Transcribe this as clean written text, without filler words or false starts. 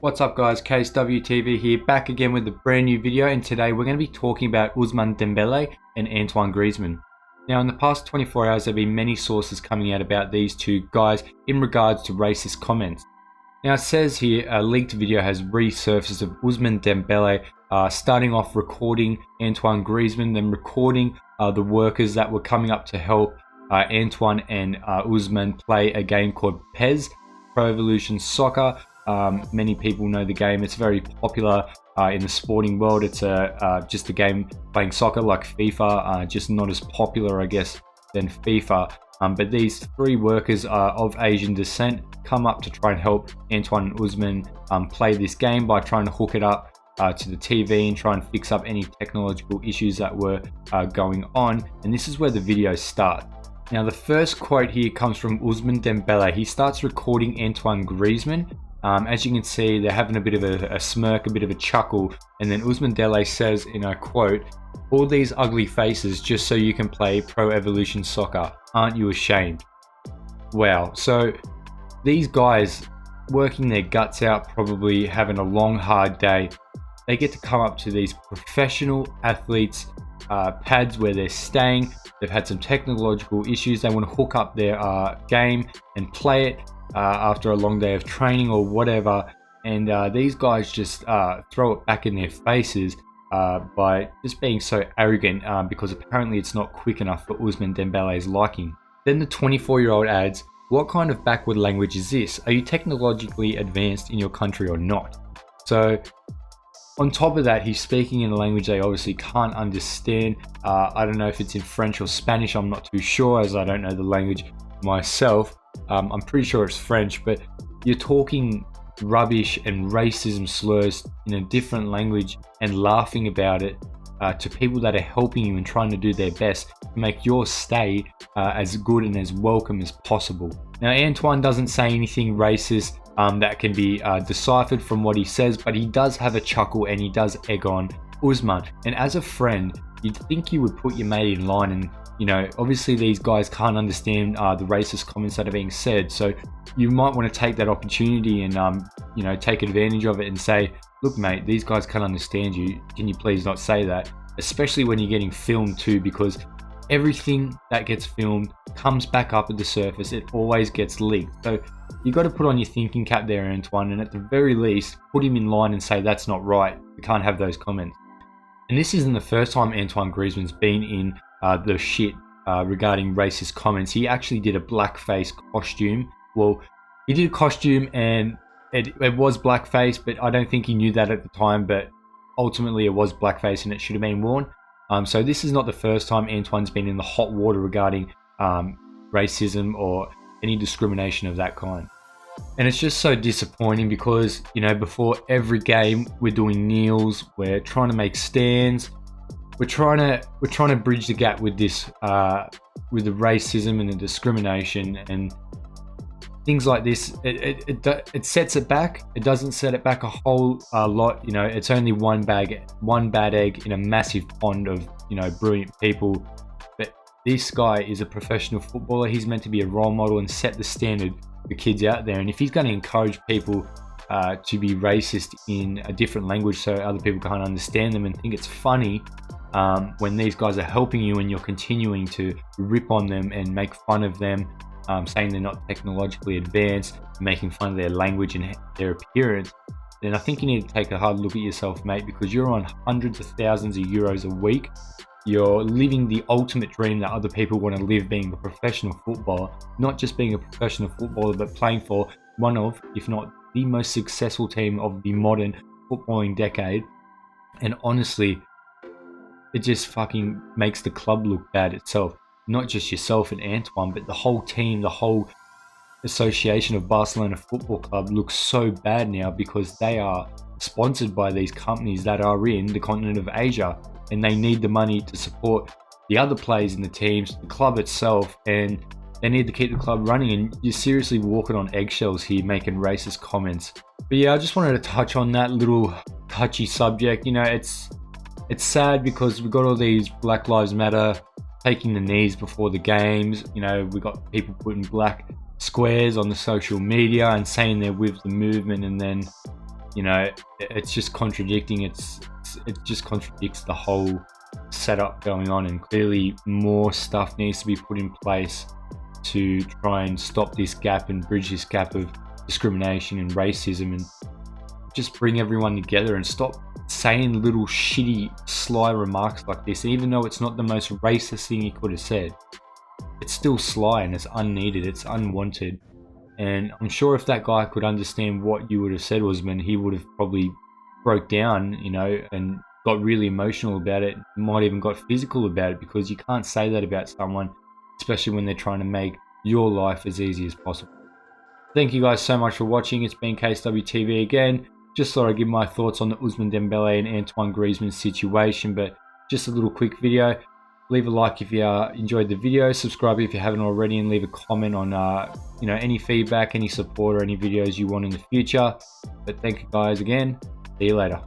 What's up guys, KSWTV here, back again with a brand new video, and today we're going to be talking about Ousmane Dembele and Antoine Griezmann. Now in the past 24 hours there have been many sources coming out about these two guys in regards to racist comments. Now it says here a leaked video has resurfaced of Ousmane Dembele starting off recording Antoine Griezmann, then recording the workers that were coming up to help Antoine and Ousmane play a game called PES, Pro Evolution Soccer. Many people know the game. It's very popular in the sporting world. It's just a game playing soccer like FIFA, just not as popular, I guess, than FIFA. But these three workers of Asian descent come up to try and help Antoine and Ousmane play this game by trying to hook it up to the TV and try and fix up any technological issues that were going on. And this is where the video starts. Now the first quote here comes from Ousmane Dembele. He starts recording Antoine Griezmann. As you can see, they're having a bit of a smirk, a bit of a chuckle, and then Ousmane Dembele says in a quote, "All these ugly faces just so you can play Pro Evolution Soccer. Aren't you ashamed?" Wow. So these guys working their guts out, probably having a long hard day, they get to come up to these professional athletes pads where they're staying. They've had some technological issues. They want to hook up their game and play it after a long day of training or whatever, and these guys just throw it back in their faces by just being so arrogant because apparently it's not quick enough for Ousmane Dembele's liking. Then the 24-year-old adds, "What kind of backward language is this? Are you technologically advanced in your country or not?" So on top of that, he's speaking in a language they obviously can't understand. I don't know if it's in French or Spanish. I'm not too sure, as I don't know the language myself. I'm pretty sure it's French, but you're talking rubbish and racism slurs in a different language and laughing about it to people that are helping you and trying to do their best to make your stay as good and as welcome as possible. Now Antoine doesn't say anything racist that can be deciphered from what he says, but he does have a chuckle and he does egg on Ousmane. And as a friend, you'd think you would put your mate in line, and you know, obviously these guys can't understand the racist comments that are being said, so you might want to take that opportunity and you know, take advantage of it and say, "Look mate, these guys can't understand you, can you please not say that?" Especially when you're getting filmed too, because everything that gets filmed comes back up at the surface. It always gets leaked. So you got to put on your thinking cap there, Antoine, and at the very least put him in line and say, "That's not right, we can't have those comments." And this isn't the first time Antoine Griezmann's been in the shit regarding racist comments. He actually did a blackface costume. Well, he did a costume and it was blackface, but I don't think he knew that at the time, but ultimately it was blackface and it should have been worn. So this is not the first time Antoine's been in the hot water regarding racism or any discrimination of that kind. And it's just so disappointing because, you know, before every game we're doing kneels, we're trying to make stands, we're trying to bridge the gap with this with the racism and the discrimination and things like this. It sets it back. It doesn't set it back a whole lot. You know, it's only one bad egg in a massive pond of, you know, brilliant people. But this guy is a professional footballer. He's meant to be a role model and set the standard for kids out there. And if he's going to encourage people to be racist in a different language so other people can't understand them and think it's funny, when these guys are helping you and you're continuing to rip on them and make fun of them, saying they're not technologically advanced, making fun of their language and their appearance, then I think you need to take a hard look at yourself, mate, because you're on hundreds of thousands of euros a week. You're living the ultimate dream that other people want to live, being a professional footballer, not just being a professional footballer, but playing for one of, if not the most successful team of the modern footballing decade. And honestly, it just fucking makes the club look bad itself. Not just yourself and Antoine, but the whole team, the whole association of Barcelona Football Club looks so bad now because they are sponsored by these companies that are in the continent of Asia, and they need the money to support the other players in the teams, the club itself, and they need to keep the club running. And you're seriously walking on eggshells here making racist comments. But yeah, I just wanted to touch on that little touchy subject. You know, it's sad because we've got all these Black Lives Matter taking the knees before the games. You know, we got people putting black squares on the social media and saying they're with the movement, and then you know, it's just contradicting. It just contradicts the whole setup going on, and clearly more stuff needs to be put in place to try and stop this gap and bridge this gap of discrimination and racism, and just bring everyone together and stop saying little shitty sly remarks like this. Even though it's not the most racist thing he could have said, it's still sly and it's unneeded, it's unwanted. And I'm sure if that guy could understand what you would have said, Ousmane, he would have probably broke down, you know, and got really emotional about it, might even got physical about it, because you can't say that about someone, especially when they're trying to make your life as easy as possible. Thank you guys so much for watching. It's been KSWTV again. Just thought I'd give my thoughts on the Ousmane Dembele and Antoine Griezmann situation, but just a little quick video. Leave a like if you enjoyed the video, subscribe if you haven't already, and leave a comment on you know, any feedback, any support, or any videos you want in the future. But thank you guys again. See you later.